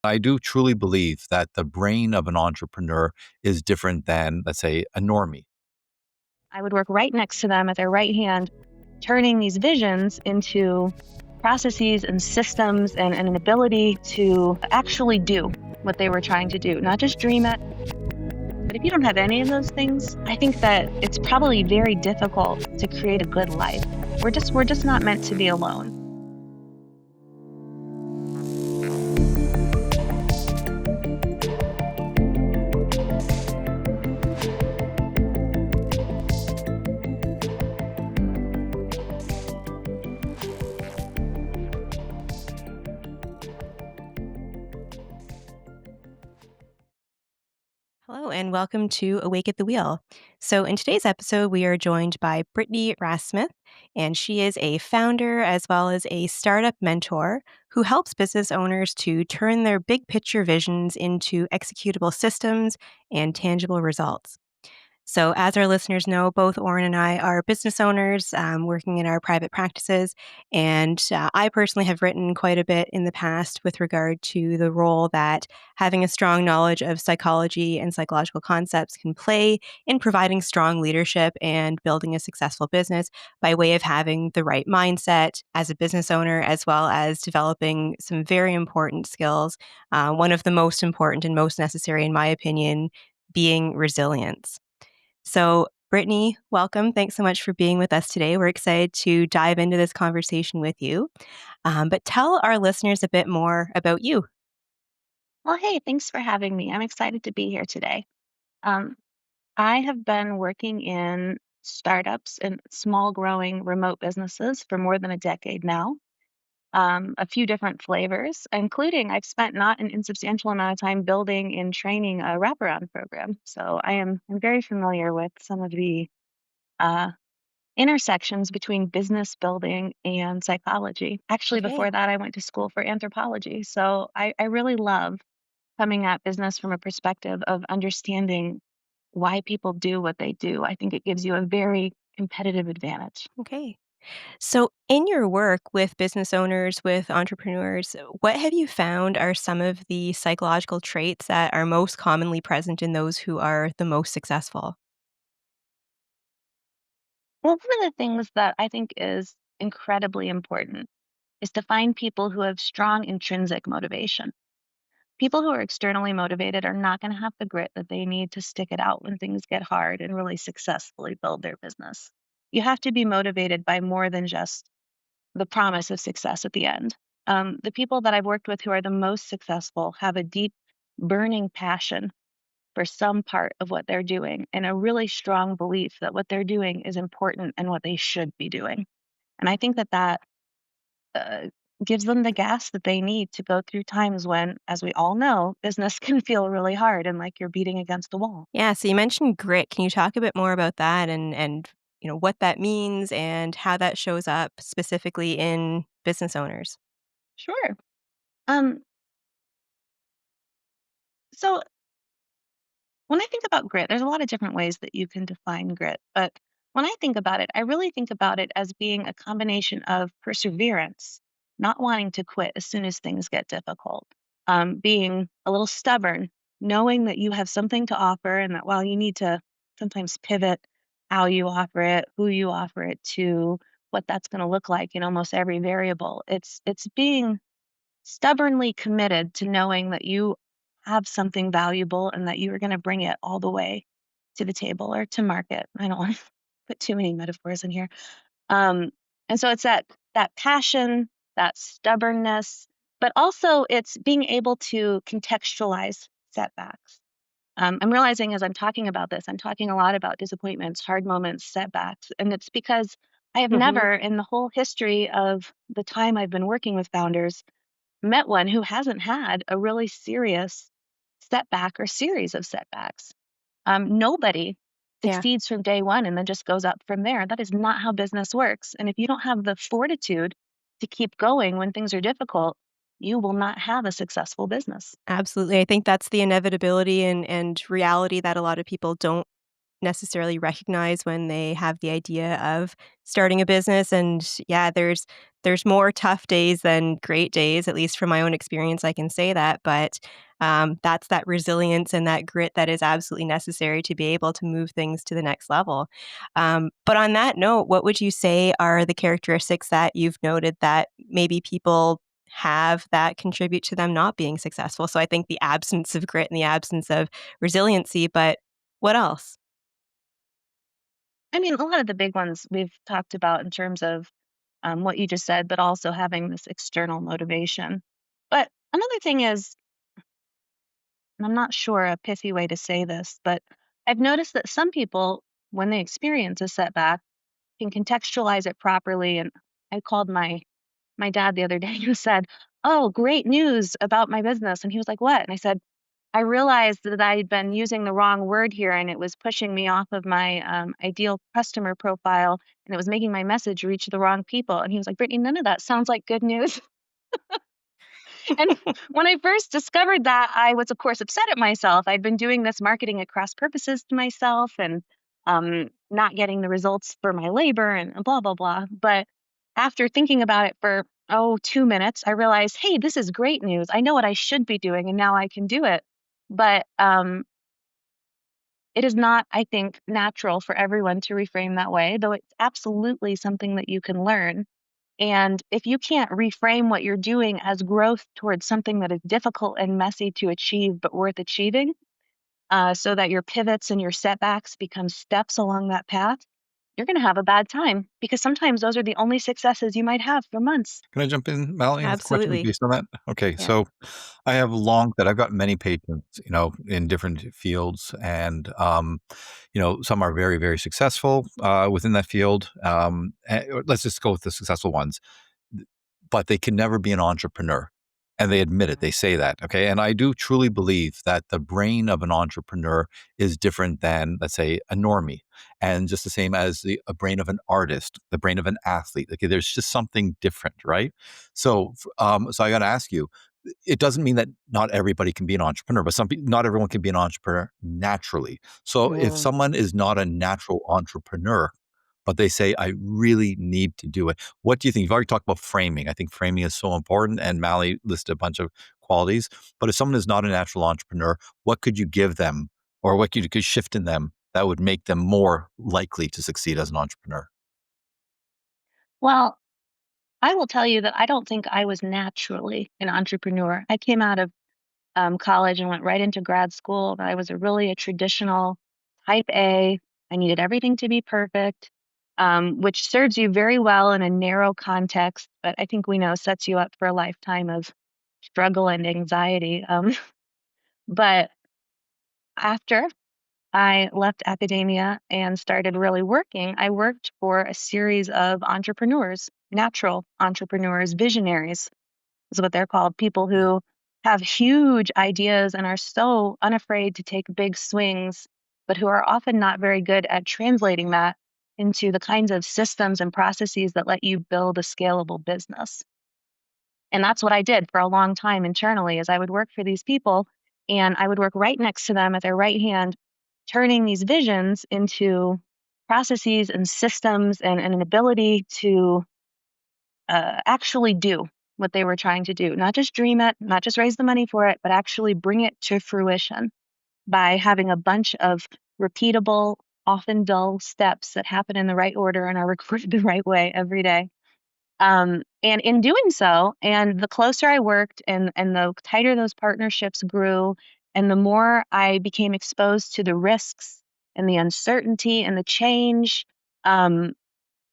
I do truly believe that the brain of an entrepreneur is different than, let's say, a normie. I would work right next to them at their right hand, turning these visions into processes and systems and an ability to actually do what they were trying to do, not just dream it. But if you don't have any of those things, I think that it's probably very difficult to create a good life. We're just not meant to be alone. Hello, and welcome to Awake at the Wheel. So, in today's episode, we are joined by Brittany Rastsmith, and she is a founder as well as a startup mentor who helps business owners to turn their big picture visions into executable systems and tangible results. So, as our listeners know, both Oren and I are business owners working in our private practices. And I personally have written quite a bit in the past with regard to the role that having a strong knowledge of psychology and psychological concepts can play in providing strong leadership and building a successful business by way of having the right mindset as a business owner, as well as developing some very important skills. One of the most important and most necessary, in my opinion, being resilience. So, Brittany, welcome. Thanks so much for being with us today. We're excited to dive into this conversation with you. But tell our listeners a bit more about you. Well, hey, thanks for having me. I'm excited to be here today. Um, I have been working in startups and small growing remote businesses for more than a decade now. A few different flavors, including I've spent not an insubstantial amount of time building and training a wraparound program. So I'm very familiar with some of the uh, intersections between business building and psychology. Actually, Okay. before that, I went to school for anthropology. So I really love coming at business from a perspective of understanding why people do what they do. I think it gives you a very competitive advantage. Okay. So, in your work with business owners, with entrepreneurs, what have you found are some of the psychological traits that are most commonly present in those who are the most successful? Well, one of the things that I think is incredibly important is to find people who have strong intrinsic motivation. People who are externally motivated are not going to have the grit that they need to stick it out when things get hard and really successfully build their business. You have to be motivated by more than just the promise of success at the end. The people that I've worked with who are the most successful have a deep, burning passion for some part of what they're doing and a really strong belief that what they're doing is important and what they should be doing. And I think that uh, gives them the gas that they need to go through times when, as we all know, business can feel really hard and like you're beating against a wall. Yeah, so you mentioned grit. Can you talk a bit more about that and what that means and how that shows up specifically in business owners? Sure. Um, so when I think about grit, there's a lot of different ways that you can define grit. But when I think about it, I really think about it as being a combination of perseverance, not wanting to quit as soon as things get difficult, being a little stubborn, knowing that you have something to offer and that while you need to sometimes pivot how you offer it, who you offer it to, what that's going to look like in almost every variable. It's being stubbornly committed to knowing that you have something valuable and that you are going to bring it all the way to the table or to market. I don't want to put too many metaphors in here. Um, and so it's that passion, that stubbornness, but also it's being able to contextualize setbacks. I'm realizing as I'm talking about this, I'm talking a lot about disappointments, hard moments, setbacks, and it's because I have Hmm. never, in the whole history of the time I've been working with founders, met one who hasn't had a really serious setback or series of setbacks. Nobody Yeah, succeeds from day one and then just goes up from there. That is not how business works. And if you don't have the fortitude to keep going when things are difficult, you will not have a successful business. absolutely. I think that's the inevitability and reality that a lot of people don't necessarily recognize when they have the idea of starting a business. And yeah, there's more tough days than great days, at least from my own experience, I can say that. But that's that resilience and that grit that is absolutely necessary to be able to move things to the next level. But on that note, what would you say are the characteristics that you've noted that maybe people have that contribute to them not being successful? So I think the absence of grit and the absence of resiliency, but what else? I mean, a lot of the big ones we've talked about in terms of what you just said, but also having this external motivation. But another thing is, and I'm not sure a pithy way to say this, but I've noticed that some people, when they experience a setback, can contextualize it properly. And I called my dad the other day and said, "Oh, great news about my business." And he was like, "What?" And I said, "I realized that I'd been using the wrong word here and it was pushing me off of my ideal customer profile and it was making my message reach the wrong people." And he was like, "Brittany, none of that sounds like good news." And when I first discovered that, I was, of course, upset at myself. I'd been doing this marketing at cross purposes to myself and not getting the results for my labor and blah, blah, blah. But after thinking about it for, 2 minutes, I realized, hey, this is great news. I know what I should be doing and now I can do it. But it is not, I think, natural for everyone to reframe that way, though it's absolutely something that you can learn. And if you can't reframe what you're doing as growth towards something that is difficult and messy to achieve, but worth achieving, so that your pivots and your setbacks become steps along that path, you're going to have a bad time because sometimes those are the only successes you might have for months. Can I jump in, Melanie, with a question Absolutely. based on that? Okay, Yeah. so I have long that I've got many patients, in different fields, and some are very, very successful within that field. Let's just go with the successful ones, but they can never be an entrepreneur. And they admit it. They say that. Okay. And I do truly believe that the brain of an entrepreneur is different than, let's say, a normie. And just the same as a brain of an artist, the brain of an athlete. Okay. There's just something different. Right. So I got to ask you, it doesn't mean that not everybody can be an entrepreneur, but not everyone can be an entrepreneur naturally. So if Mm. someone is not a natural entrepreneur, but they say, I really need to do it. What do you think? You've already talked about framing. I think framing is so important. And Mally listed a bunch of qualities. But if someone is not a natural entrepreneur, what could you give them or what could shift in them that would make them more likely to succeed as an entrepreneur? Well, I will tell you that I don't think I was naturally an entrepreneur. I came out of college and went right into grad school. I was a traditional type A. I needed everything to be perfect, which serves you very well in a narrow context, but I think we know sets you up for a lifetime of struggle and anxiety. But after I left academia and started really working, I worked for a series of entrepreneurs, natural entrepreneurs, visionaries is what they're called, people who have huge ideas and are so unafraid to take big swings, but who are often not very good at translating that into the kinds of systems and processes that let you build a scalable business. And that's what I did for a long time internally is I would work for these people and I would work right next to them at their right hand, turning these visions into processes and systems and an ability to actually do what they were trying to do, not just dream it, not just raise the money for it, but actually bring it to fruition by having a bunch of repeatable, often dull steps that happen in the right order and are recorded the right way every day. And in doing so, and the closer I worked and the tighter those partnerships grew, and the more I became exposed to the risks and the uncertainty and the change, um,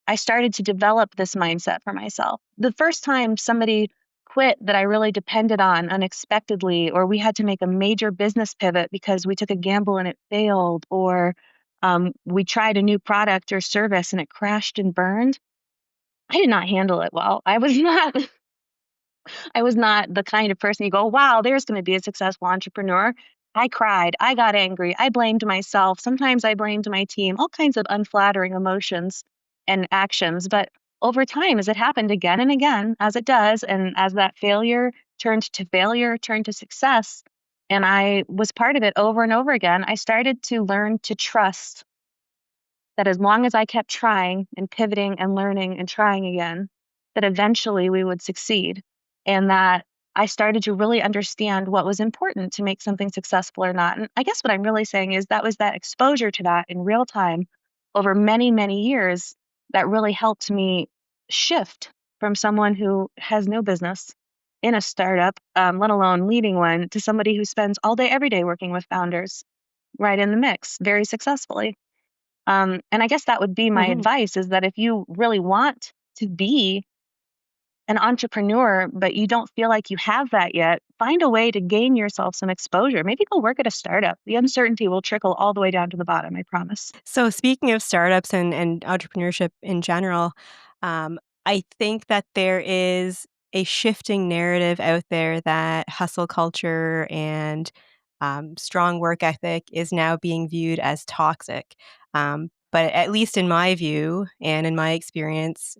I started to develop this mindset for myself. The first time somebody quit that I really depended on unexpectedly, or we had to make a major business pivot because we took a gamble and it failed, or we tried a new product or service and it crashed and burned. I did not handle it well. I was not the kind of person you go, wow, there's going to be a successful entrepreneur. I cried. I got angry. I blamed myself. Sometimes I blamed my team, all kinds of unflattering emotions and actions. But over time, as it happened again and again, as it does, and as that failure, turned to success, and I was part of it over and over again, I started to learn to trust that as long as I kept trying and pivoting and learning and trying again, that eventually we would succeed. And that I started to really understand what was important to make something successful or not. And I guess what I'm really saying is that was that exposure to that in real time over many, many years that really helped me shift from someone who has no business in a startup, let alone leading one, to somebody who spends all day, every day working with founders right in the mix very successfully. And I guess that would be my Mhm. advice is that if you really want to be an entrepreneur, but you don't feel like you have that yet, find a way to gain yourself some exposure. Maybe go work at a startup. The uncertainty will trickle all the way down to the bottom, I promise. So speaking of startups and entrepreneurship in general, um, I think that there is a shifting narrative out there that hustle culture and strong work ethic is now being viewed as toxic. But at least in my view and in my experience,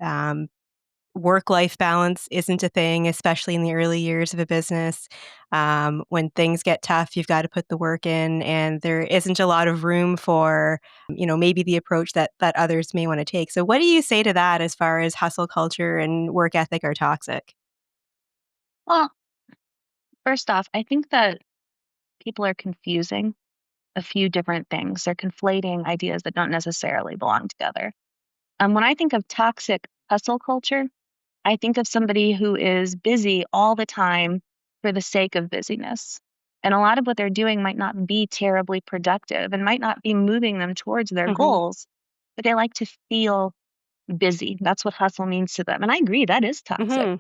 work-life balance isn't a thing, especially in the early years of a business. When things get tough, you've got to put the work in, and there isn't a lot of room for, maybe the approach that others may want to take. So, what do you say to that as far as hustle culture and work ethic are toxic? Well, first off, I think that people are confusing a few different things. They're conflating ideas that don't necessarily belong together. When I think of toxic hustle culture, I think of somebody who is busy all the time for the sake of busyness. And a lot of what they're doing might not be terribly productive and might not be moving them towards their Hmm. goals, but they like to feel busy. That's what hustle means to them. And I agree, that is toxic. Hmm.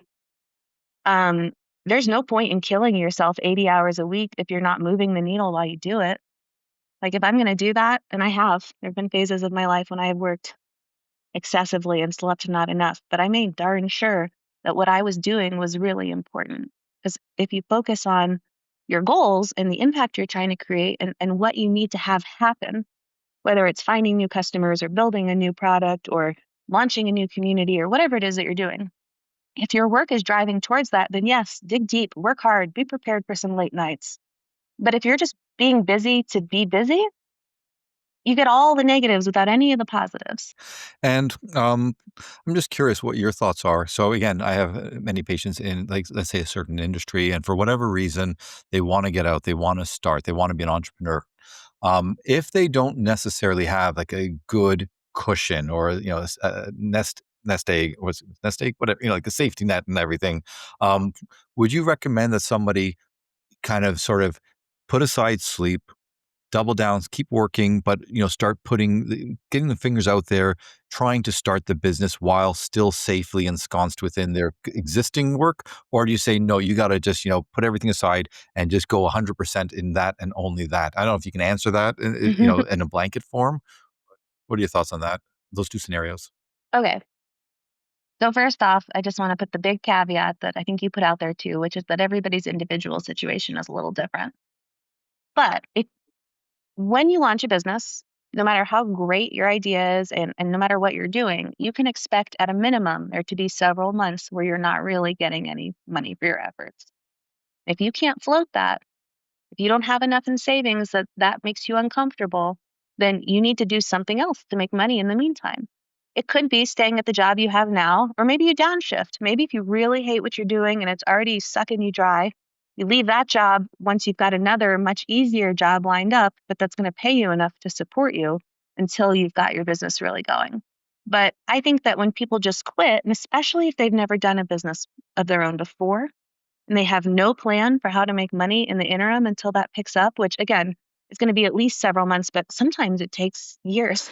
Um, there's no point in killing yourself 80 hours a week if you're not moving the needle while you do it. Like if I'm going to do that, and I have, there have been phases of my life when I have worked excessively and slept not enough, but I made darn sure that what I was doing was really important. Because if you focus on your goals and the impact you're trying to create and what you need to have happen, whether it's finding new customers or building a new product or launching a new community or whatever it is that you're doing, if your work is driving towards that, then yes, dig deep, work hard, be prepared for some late nights. But if you're just being busy to be busy, you get all the negatives without any of the positives. And I'm just curious what your thoughts are. So again, I have many patients in, like, let's say a certain industry, and for whatever reason, they want to get out, they want to start, they want to be an entrepreneur. If they don't necessarily have like a good cushion or a nest egg, what's nest egg, whatever, like the safety net and everything, would you recommend that somebody kind of sort of put aside sleep, double down, keep working, but start getting the fingers out there, trying to start the business while still safely ensconced within their existing work? Or do you say no, you got to just put everything aside and just go 100% in that and only that? I don't know if you can answer that, in a blanket form. What are your thoughts on that? Those two scenarios. Okay. So first off, I just want to put the big caveat that I think you put out there too, which is that everybody's individual situation is a little different. But when you launch a business, no matter how great your idea is and no matter what you're doing, you can expect at a minimum there to be several months where you're not really getting any money for your efforts. If you can't float that, if you don't have enough in savings that makes you uncomfortable, then you need to do something else to make money in the meantime. It could be staying at the job you have now, or maybe you downshift. Maybe if you really hate what you're doing and it's already sucking you dry, you leave that job once you've got another much easier job lined up, but that's going to pay you enough to support you until you've got your business really going. But I think that when people just quit, and especially if they've never done a business of their own before, and they have no plan for how to make money in the interim until that picks up, which again is going to be at least several months, but sometimes it takes years.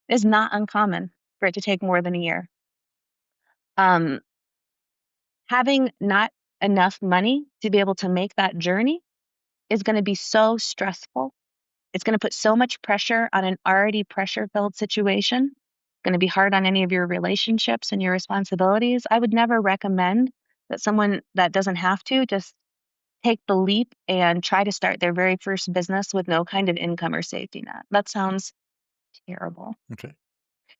It's not uncommon for it to take more than a year. Um, Having not enough money to be able to make that journey is going to be so stressful. It's going to put so much pressure on an already pressure filled situation. It's going to be hard on any of your relationships and your responsibilities. I would never recommend that someone that doesn't have to just take the leap and try to start their very first business with no kind of income or safety net. That sounds terrible. Okay.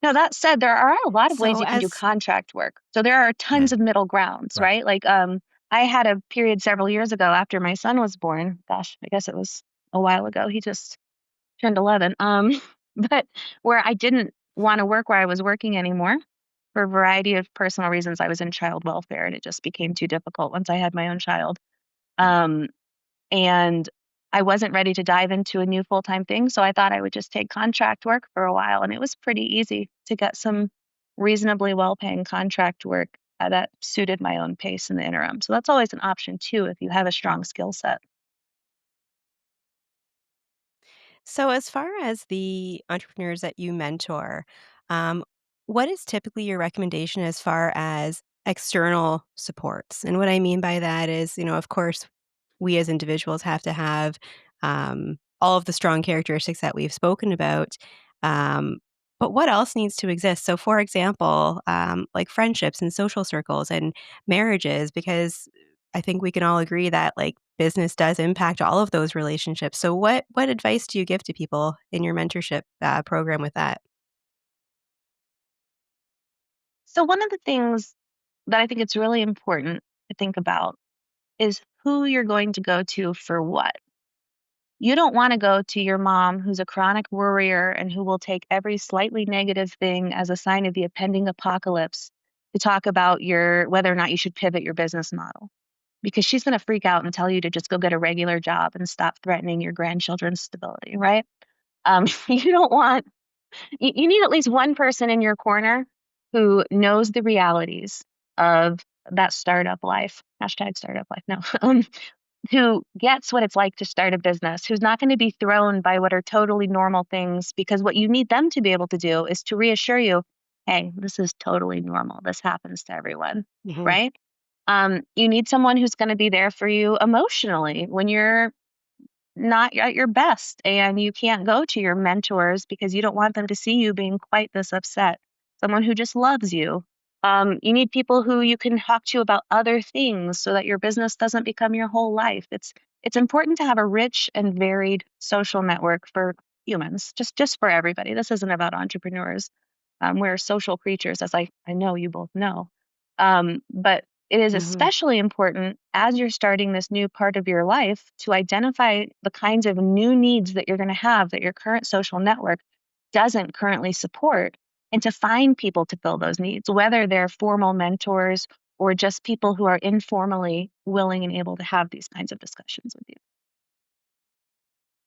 Now, that said, there are a lot of ways So, you can do as contract work. So there are tons Mm, of middle grounds, right. right? Like I had a period several years ago after my son was born. Gosh, I guess it was a while ago. He just turned 11. but where I didn't want to work where I was working anymore for a variety of personal reasons. I was in child welfare and it just became too difficult once I had my own child. Um, and I wasn't ready to dive into a new full-time thing, so I thought I would just take contract work for a while, and it was pretty easy to get some reasonably well-paying contract work that suited my own pace in the interim. So that's always an option too if you have a strong skill set. So, as far as the entrepreneurs that you mentor, um, what is typically your recommendation as far as external supports? And what I mean by that is, of course, we as individuals have to have all of the strong characteristics that we've spoken about. Um, but what else needs to exist? So, for example, like friendships and social circles and marriages, because I think we can all agree that like business does impact all of those relationships. So, what advice do you give to people in your mentorship program with that? So one of the things that I think it's really important to think about is who you're going to go to for what. You don't want to go to your mom who's a chronic worrier and who will take every slightly negative thing as a sign of the impending apocalypse to talk about your whether or not you should pivot your business model because she's going to freak out and tell you to just go get a regular job and stop threatening your grandchildren's stability, right? You don't want you need at least one person in your corner who knows the realities of that startup life. Hashtag startup life. No. Who gets what it's like to start a business, who's not going to be thrown by what are totally normal things, because what you need them to be able to do is to reassure you, hey, this is totally normal. This happens to everyone, Mhm. right? You need someone who's going to be there for you emotionally when you're not at your best and you can't go to your mentors because you don't want them to see you being quite this upset. Someone who just loves you. You need people who you can talk to about other things so that your business doesn't become your whole life. It's important to have a rich and varied social network for humans, just for everybody. This isn't about entrepreneurs. We're social creatures, as I know you both know. But it is Mhm. especially important as you're starting this new part of your life to identify the kinds of new needs that you're going to have that your current social network doesn't currently support and to find people to fill those needs, whether they're formal mentors or just people who are informally willing and able to have these kinds of discussions with you.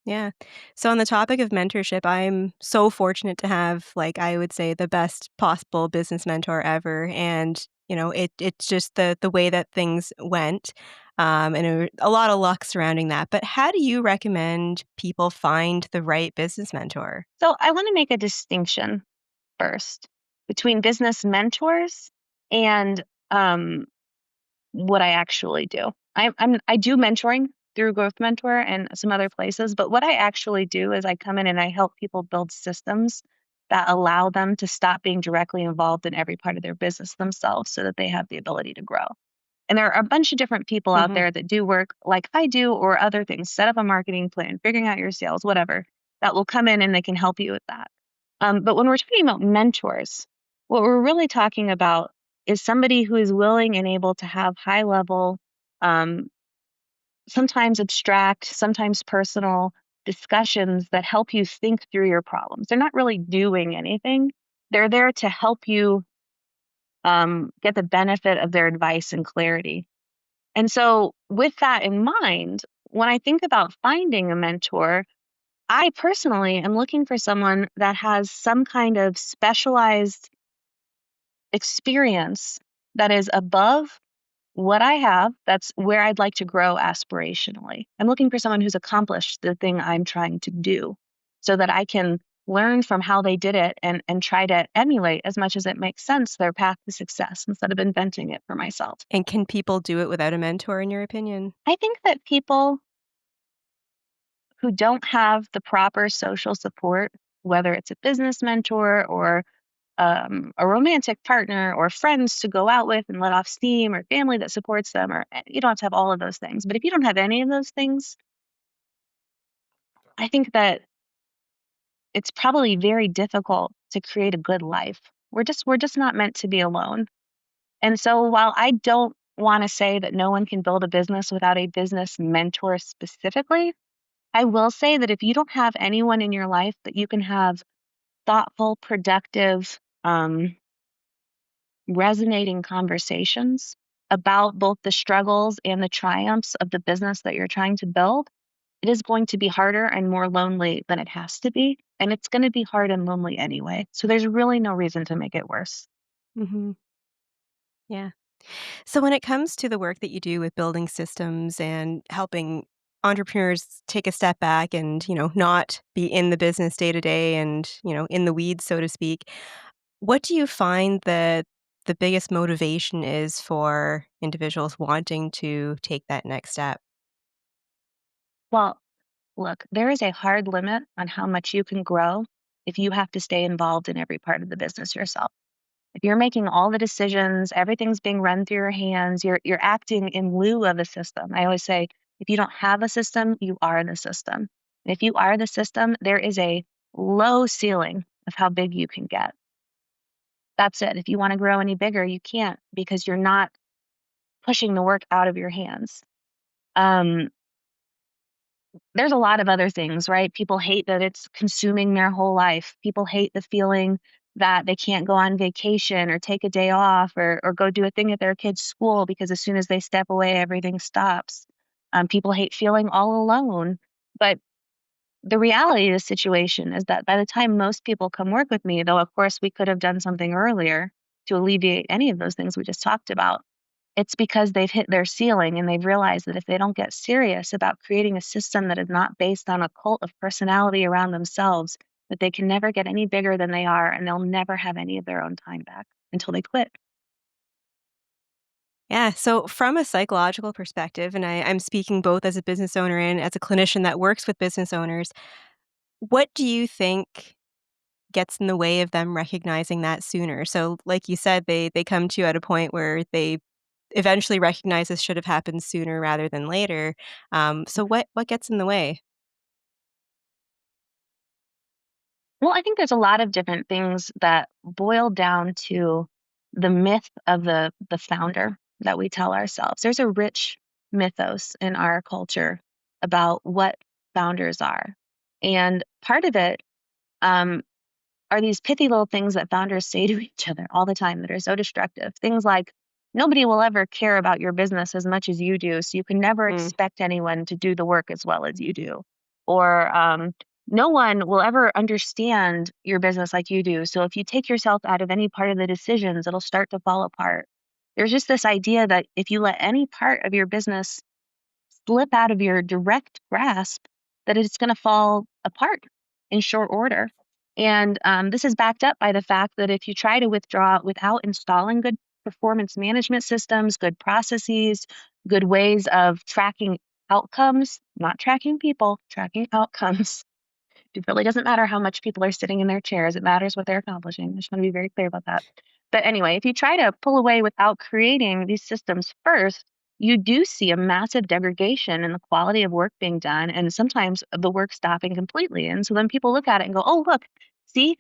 Yeah. So on the topic of mentorship, I'm so fortunate to have like I would say the best possible business mentor ever and it's just the way that things went and a lot of luck surrounding that. But how do you recommend people find the right business mentor? So I want to make a distinction first between business mentors and um, what I actually do. I do mentoring through Growth Mentor and some other places, but what I actually do is I come in and I help people build systems that allow them to stop being directly involved in every part of their business themselves so that they have the ability to grow. And there are a bunch of different people out Mhm. there that do work like I do or other things, set up a marketing plan, figuring out your sales, whatever, that will come in and they can help you with that. But when we're talking about mentors, what we're really talking about is somebody who is willing and able to have high level, um, sometimes abstract, sometimes personal discussions that help you think through your problems. They're not really doing anything, they're there to help you get the benefit of their advice and clarity. And so, with that in mind, when I think about finding a mentor, I personally am looking for someone that has some kind of specialized experience that is above what I have. That's where I'd like to grow aspirationally. I'm looking for someone who's accomplished the thing I'm trying to do so that I can learn from how they did it and try to emulate as much as it makes sense their path to success instead of inventing it for myself. And can people do it without a mentor in your opinion? I think that people who don't have the proper social support, whether it's a business mentor or a romantic partner or friends to go out with and let off steam or family that supports them, or you don't have to have all of those things. But if you don't have any of those things, I think that it's probably very difficult to create a good life. We're just not meant to be alone. And so while I don't want to say that no one can build a business without a business mentor specifically, I will say that if you don't have anyone in your life that you can have thoughtful, productive, resonating conversations about both the struggles and the triumphs of the business that you're trying to build, it is going to be harder and more lonely than it has to be. And it's going to be hard and lonely anyway. So there's really no reason to make it worse. Hmm. Yeah. So when it comes to the work that you do with building systems and helping entrepreneurs take a step back and, not be in the business day to day and, in the weeds, so to speak, what do you find that the biggest motivation is for individuals wanting to take that next step? Well, look, there is a hard limit on how much you can grow if you have to stay involved in every part of the business yourself. If you're making all the decisions, everything's being run through your hands, you're acting in lieu of a system. I always say, if you don't have a system, you are the system. And if you are the system, there is a low ceiling of how big you can get. That's it. If you want to grow any bigger, you can't because you're not pushing the work out of your hands. Um, there's a lot of other things, right? People hate that it's consuming their whole life. People hate the feeling that they can't go on vacation or take a day off or go do a thing at their kid's school because as soon as they step away, everything stops. People hate feeling all alone. But the reality of the situation is that by the time most people come work with me, though, of course, we could have done something earlier to alleviate any of those things we just talked about, it's because they've hit their ceiling and they've realized that if they don't get serious about creating a system that is not based on a cult of personality around themselves, that they can never get any bigger than they are and they'll never have any of their own time back until they quit. Yeah. So, from a psychological perspective, and I'm speaking both as a business owner and as a clinician that works with business owners, what do you think gets in the way of them recognizing that sooner? So, like you said, they come to you at a point where they eventually recognize this should have happened sooner rather than later. So, what gets in the way? Well, I think there's a lot of different things that boil down to the myth of the founder that we tell ourselves. There's a rich mythos in our culture about what founders are. And part of it um, are these pithy little things that founders say to each other all the time that are so destructive. Things like, nobody will ever care about your business as much as you do, so you can never Mm, expect anyone to do the work as well as you do. Or, no one will ever understand your business like you do. So if you take yourself out of any part of the decisions, it'll start to fall apart. There's just this idea that if you let any part of your business slip out of your direct grasp, that it's going to fall apart in short order. And this is backed up by the fact that if you try to withdraw without installing good performance management systems, good processes, good ways of tracking outcomes, not tracking people, tracking outcomes. It really doesn't matter how much people are sitting in their chairs. It matters what they're accomplishing. I just want to be very clear about that. But anyway, if you try to pull away without creating these systems first, you do see a massive degradation in the quality of work being done and sometimes the work stopping completely. And so then people look at it and go, oh, look, see,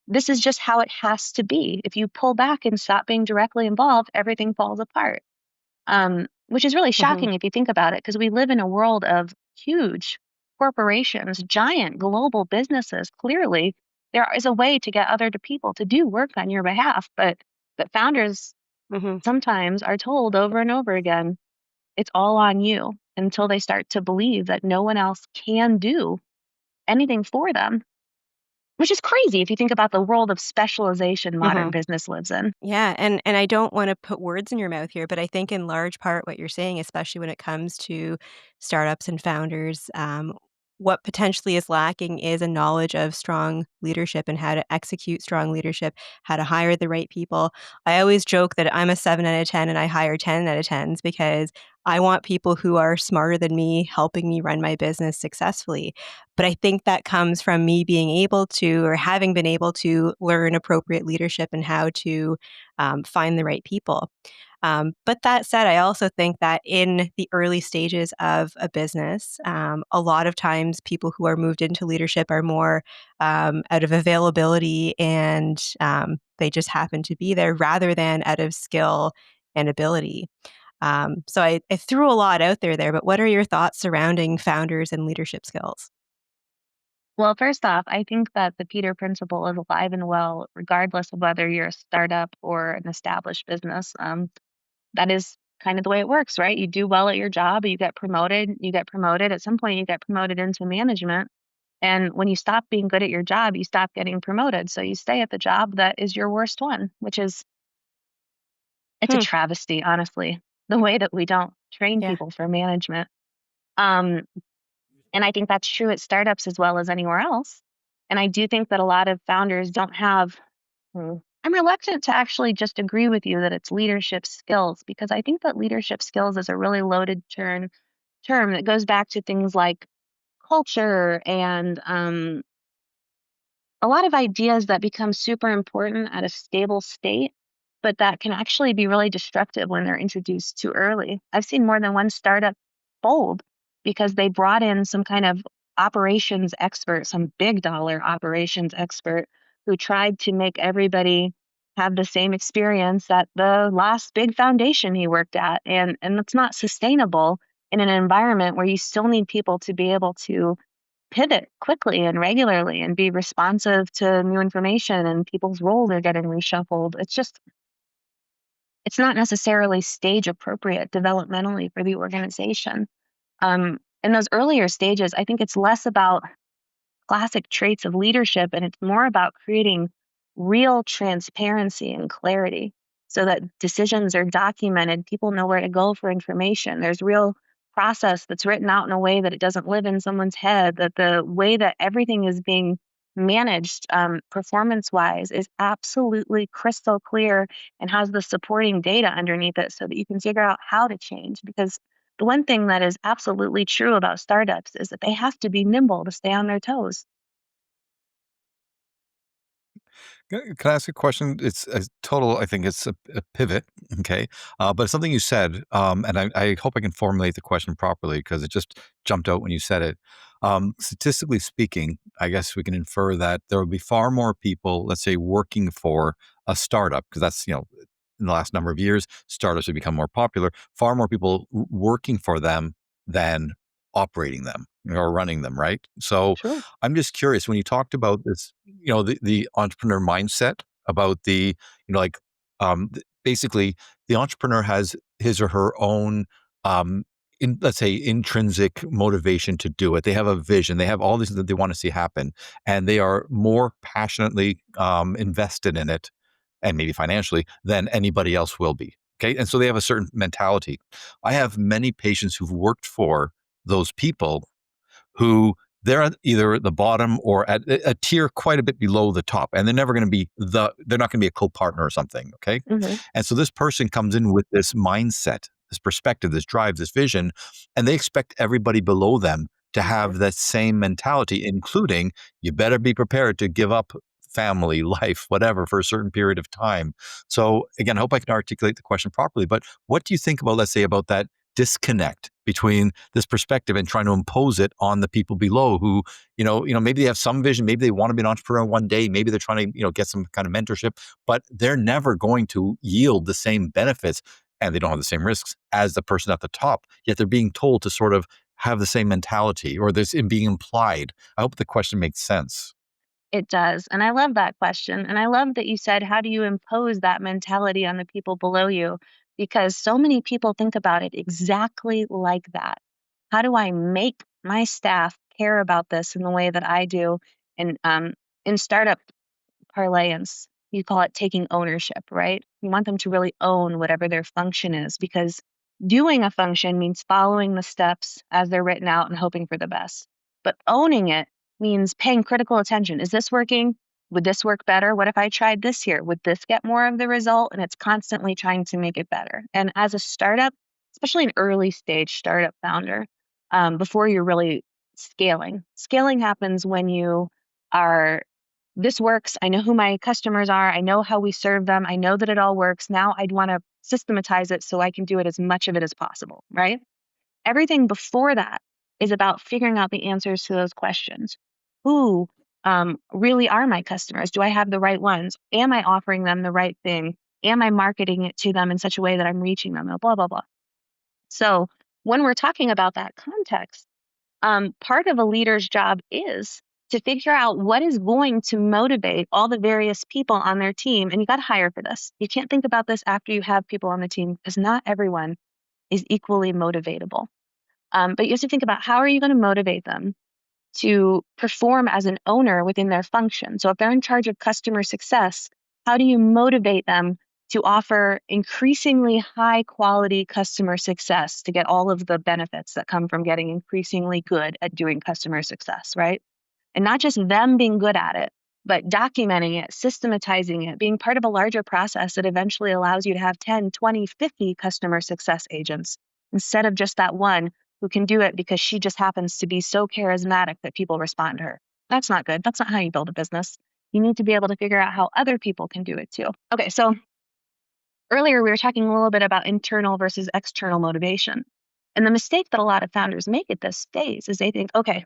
this is just how it has to be. If you pull back and stop being directly involved, everything falls apart. Which is really mhm, shocking if you think about it, because we live in a world of huge corporations, giant global businesses. Clearly, there is a way to get other people to do work on your behalf, but founders mhm. sometimes are told over and over again, it's all on you until they start to believe that no one else can do anything for them, which is crazy if you think about the world of specialization modern Mhm. business lives in. Yeah, and I don't wanna put words in your mouth here, but I think in large part what you're saying, especially when it comes to startups and founders, what potentially is lacking is a knowledge of strong leadership and how to execute strong leadership, how to hire the right people. I always joke that I'm a 7 out of 10 and I hire 10 out of 10s because I want people who are smarter than me helping me run my business successfully. But I think that comes from me being able to or having been able to learn appropriate leadership and how to find the right people. But that said, I also think that in the early stages of a business, a lot of times people who are moved into leadership are more out of availability and they just happen to be there rather than out of skill and ability. So I threw a lot out there, but what are your thoughts surrounding founders and leadership skills? Well, first off, I think that the Peter Principle is alive and well, regardless of whether you're a startup or an established business. That is kind of the way it works, right? You do well at your job, you get promoted, you get promoted. At some point, you get promoted into management. And when you stop being good at your job, you stop getting promoted. So you stay at the job that is your worst one, which is, it's a Hmm. travesty, honestly, the way that we don't train Yeah. people for management. Um, and I think that's true at startups as well as anywhere else. And I do think that a lot of founders don't have, I'm reluctant to actually just agree with you that it's leadership skills, because I think that leadership skills is a really loaded term that goes back to things like culture and a lot of ideas that become super important at a stable state, but that can actually be really destructive when they're introduced too early. I've seen more than one startup fold because they brought in some kind of operations expert, some big dollar operations expert who tried to make everybody have the same experience at the last big foundation he worked at. And it's not sustainable in an environment where you still need people to be able to pivot quickly and regularly and be responsive to new information, and people's roles are getting reshuffled. It's not necessarily stage appropriate developmentally for the organization. In those earlier stages, I think it's less about classic traits of leadership, and it's more about creating real transparency and clarity so that decisions are documented. People know where to go for information. There's real process that's written out in a way that it doesn't live in someone's head, that the way that everything is being managed performance wise is absolutely crystal clear and has the supporting data underneath it so that you can figure out how to change. Because the one thing that is absolutely true about startups is that they have to be nimble to stay on their toes. Can I ask a question? It's a total, I think it's a pivot, okay? But it's something you said, and I hope I can formulate the question properly because it just jumped out when you said it. Statistically speaking, I guess we can infer that there will be far more people, let's say, working for a startup, because that's, in the last number of years, startups have become more popular, far more people working for them than operating them or running them, right? So Sure. I'm just curious when you talked about this, the entrepreneur mindset about like basically the entrepreneur has his or her own let's say intrinsic motivation to do it. They have a vision. They have all these that they want to see happen, and they are more passionately invested in it, and maybe financially than anybody else will be. Okay, and so they have a certain mentality. I have many patients who've worked for those people who they're at either at the bottom or at a tier quite a bit below the top, and they're never going to be they're not going to be a co-partner or something. Okay, Hmm. and so this person comes in with this mindset, this perspective, this drive, this vision, and they expect everybody below them to Hmm. have that same mentality, including you better be prepared to give up family, life, whatever, for a certain period of time. So again, I hope I can articulate the question properly, but what do you think about, let's say, about that disconnect between this perspective and trying to impose it on the people below who, maybe they have some vision, maybe they want to be an entrepreneur one day, maybe they're trying to, get some kind of mentorship, but they're never going to yield the same benefits and they don't have the same risks as the person at the top. Yet they're being told to sort of have the same mentality, or this in being implied. I hope the question makes sense. It does. And I love that question. And I love that you said, how do you impose that mentality on the people below you? Because so many people think about it exactly like that. How do I make my staff care about this in the way that I do? And in startup parlance, you call it taking ownership, right? You want them to really own whatever their function is, because doing a function means following the steps as they're written out and hoping for the best. But owning it means paying critical attention. Is this working? Would this work better? What if I tried this here? Would this get more of the result? And it's constantly trying to make it better. And as a startup, especially an early stage startup founder, before you're really scaling happens when you are, this works. I know who my customers are. I know how we serve them. I know that it all works. Now I'd want to systematize it so I can do it as much of it as possible, right? Everything before that is about figuring out the answers to those questions. Who really are my customers? Do I have the right ones? Am I offering them the right thing? Am I marketing it to them in such a way that I'm reaching them? Blah, blah, blah. So when we're talking about that context, part of a leader's job is to figure out what is going to motivate all the various people on their team. And you got to hire for this. You can't think about this after you have people on the team because not everyone is equally motivatable. But you have to think about how are you going to motivate them to perform as an owner within their function. So if they're in charge of customer success, how do you motivate them to offer increasingly high quality customer success to get all of the benefits that come from getting increasingly good at doing customer success, right? And not just them being good at it, but documenting it, systematizing it, being part of a larger process that eventually allows you to have 10, 20, 50 customer success agents instead of just that one who can do it because she just happens to be so charismatic that people respond to her. That's not good. That's not how you build a business. You need to be able to figure out how other people can do it too. Okay, so earlier we were talking a little bit about internal versus external motivation. And the mistake that a lot of founders make at this phase is they think, okay,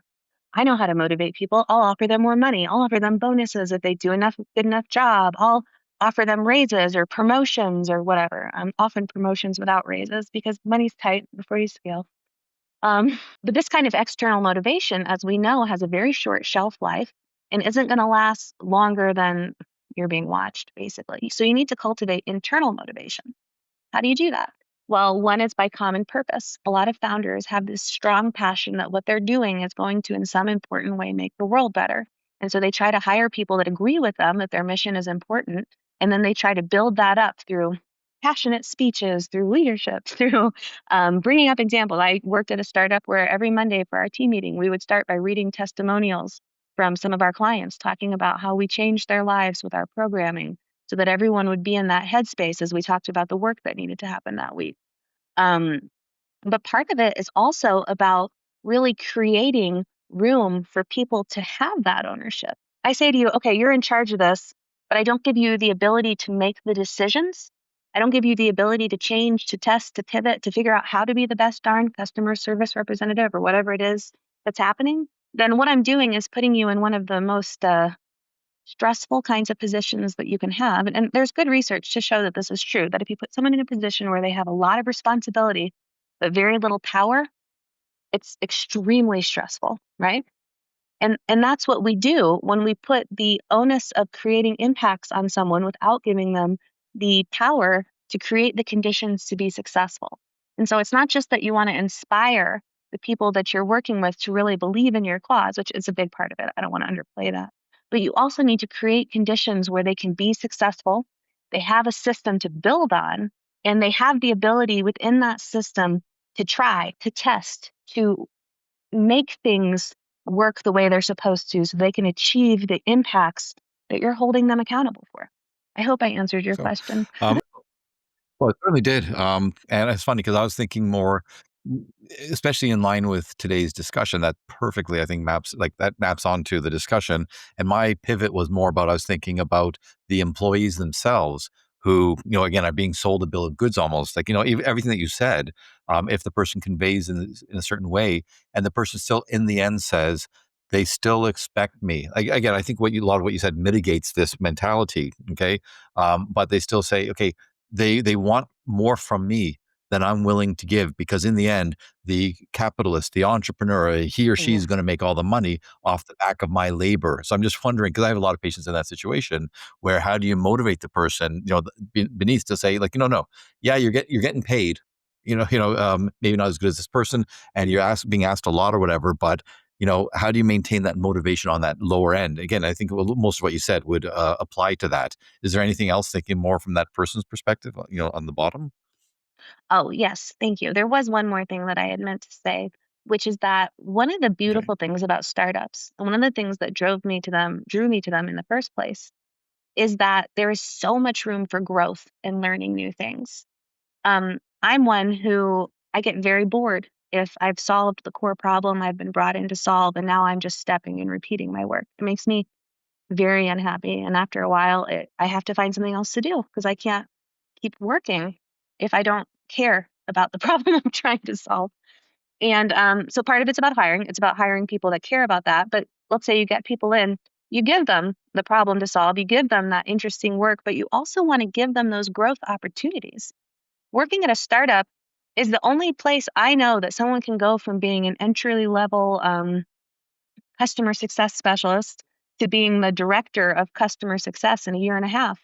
I know how to motivate people. I'll offer them more money. I'll offer them bonuses if they do good enough job. I'll offer them raises or promotions or whatever. Often promotions without raises because money's tight before you scale. But this kind of external motivation, as we know, has a very short shelf life and isn't going to last longer than you're being watched, basically. So you need to cultivate internal motivation. How do you do that? Well, one is by common purpose. A lot of founders have this strong passion that what they're doing is going to, in some important way, make the world better. And so they try to hire people that agree with them that their mission is important. And then they try to build that up through passionate speeches, through leadership, through bringing up examples. I worked at a startup where every Monday for our team meeting, we would start by reading testimonials from some of our clients talking about how we changed their lives with our programming so that everyone would be in that headspace as we talked about the work that needed to happen that week. Um, but part of it is also about really creating room for people to have that ownership. I say to you, okay, you're in charge of this, but I don't give you the ability to make the decisions. I don't give you the ability to change, to test, to pivot, to figure out how to be the best darn customer service representative or whatever it is that's happening. Then what I'm doing is putting you in one of the most stressful kinds of positions that you can have. And there's good research to show that this is true, that if you put someone in a position where they have a lot of responsibility, but very little power, it's extremely stressful, right? And that's what we do when we put the onus of creating impacts on someone without giving them the power to create the conditions to be successful. And so it's not just that you want to inspire the people that you're working with to really believe in your cause, which is a big part of it. I don't want to underplay that. But you also need to create conditions where they can be successful. They have a system to build on, and they have the ability within that system to try, to test, to make things work the way they're supposed to so they can achieve the impacts that you're holding them accountable for. I hope I answered your So, question. um, well, it certainly did. And it's funny because I was thinking more, especially in line with today's discussion, that perfectly, I think, maps onto the discussion. And my pivot was more about, I was thinking about the employees themselves who, again, are being sold a bill of goods almost like, everything that you said, if the person conveys in a certain way and the person still in the end says, they still expect me. Again, I think a lot of what you said mitigates this mentality. Okay. But they still say, okay, they want more from me than I'm willing to give because in the end, the capitalist, the entrepreneur, he or she Yeah. is going to make all the money off the back of my labor. So I'm just wondering because I have a lot of patients in that situation where how do you motivate the person, beneath to say like, no, yeah, you're getting paid, maybe not as good as this person, and you're being asked a lot or whatever, but how do you maintain that motivation on that lower end? Again, I think most of what you said would apply to that. Is there anything else thinking more from that person's perspective, on the bottom? Oh, yes. Thank you. There was one more thing that I had meant to say, which is that one of the Okay. beautiful things about startups, and one of the things that drew me to them in the first place, is that there is so much room for growth and learning new things. I'm one who I get very bored if I've solved the core problem I've been brought in to solve, and now I'm just stepping and repeating my work. It makes me very unhappy. And after a while, I have to find something else to do because I can't keep working if I don't care about the problem I'm trying to solve. And so part of it's about hiring. It's about hiring people that care about that. But let's say you get people in, you give them the problem to solve, you give them that interesting work, but you also want to give them those growth opportunities. Working at a startup is the only place I know that someone can go from being an entry level customer success specialist to being the director of customer success in a year and a half,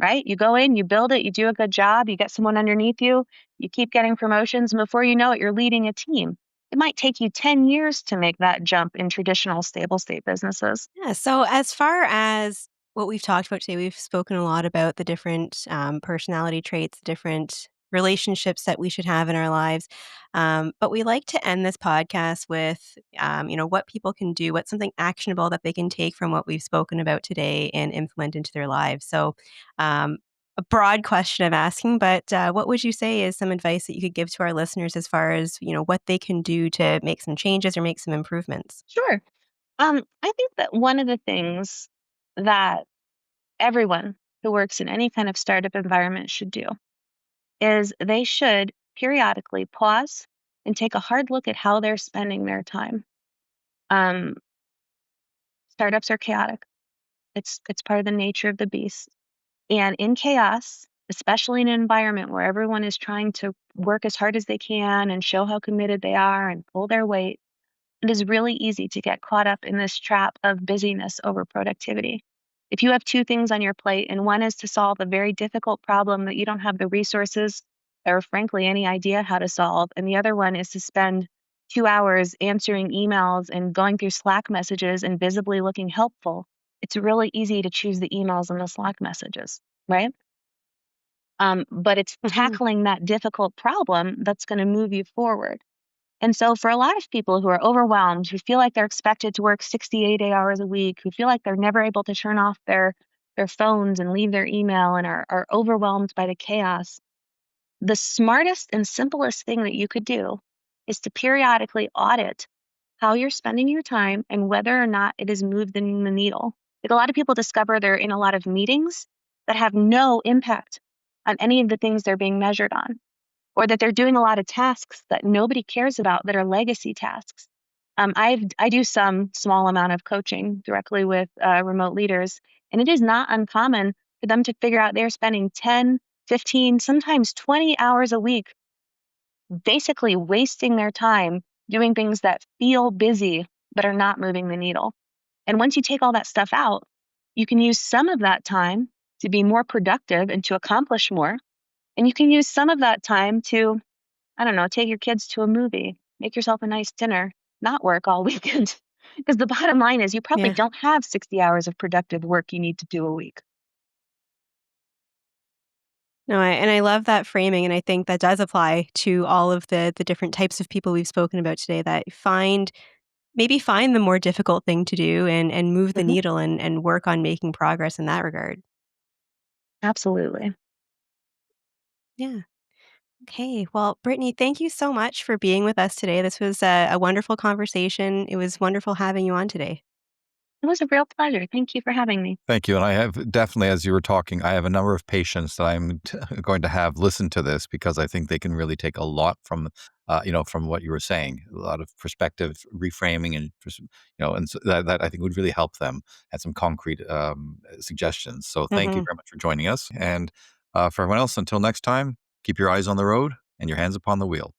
right? You go in, you build it, you do a good job, you get someone underneath you, you keep getting promotions, and before you know it, you're leading a team. It might take you 10 years to make that jump in traditional stable state businesses. Yeah. So, as far as what we've talked about today, we've spoken a lot about the different personality traits, different relationships that we should have in our lives. But we like to end this podcast with, what people can do, what's something actionable that they can take from what we've spoken about today and implement into their lives. So, a broad question I'm asking, but what would you say is some advice that you could give to our listeners as far as what they can do to make some changes or make some improvements? Sure. I think that one of the things that everyone who works in any kind of startup environment should do is they should periodically pause and take a hard look at how they're spending their time. Um, Startups are chaotic. It's part of the nature of the beast. And in chaos, especially in an environment where everyone is trying to work as hard as they can and show how committed they are and pull their weight, it is really easy to get caught up in this trap of busyness over productivity. If you have two things on your plate, and one is to solve a very difficult problem that you don't have the resources or, frankly, any idea how to solve, and the other one is to spend 2 hours answering emails and going through Slack messages and visibly looking helpful, it's really easy to choose the emails and the Slack messages, right? But it's Mhm. tackling that difficult problem that's going to move you forward. And so, for a lot of people who are overwhelmed, who feel like they're expected to work 68 hours a week, who feel like they're never able to turn off their phones and leave their email and are overwhelmed by the chaos, the smartest and simplest thing that you could do is to periodically audit how you're spending your time and whether or not it has moved the needle. Like, a lot of people discover they're in a lot of meetings that have no impact on any of the things they're being measured on, or that they're doing a lot of tasks that nobody cares about that are legacy tasks. I do some small amount of coaching directly with remote leaders, and it is not uncommon for them to figure out they're spending 10, 15, sometimes 20 hours a week basically wasting their time doing things that feel busy but are not moving the needle. And once you take all that stuff out, you can use some of that time to be more productive and to accomplish more. And you can use some of that time to, I don't know, take your kids to a movie, make yourself a nice dinner, not work all weekend. Because the bottom line is you probably Yeah. don't have 60 hours of productive work you need to do a week. No, I love that framing, and I think that does apply to all of the different types of people we've spoken about today that find the more difficult thing to do and move the Hmm. needle and work on making progress in that regard. Absolutely. Yeah. Okay. Well, Brittany, thank you so much for being with us today. This was a wonderful conversation. It was wonderful having you on today. It was a real pleasure. Thank you for having me. Thank you. And I have definitely, as you were talking, I have a number of patients that going to have listen to this because I think they can really take a lot from what you were saying, a lot of perspective reframing and so that I think would really help them and some concrete suggestions. So thank you Hmm. very much for joining us. And for everyone else, until next time, keep your eyes on the road and your hands upon the wheel.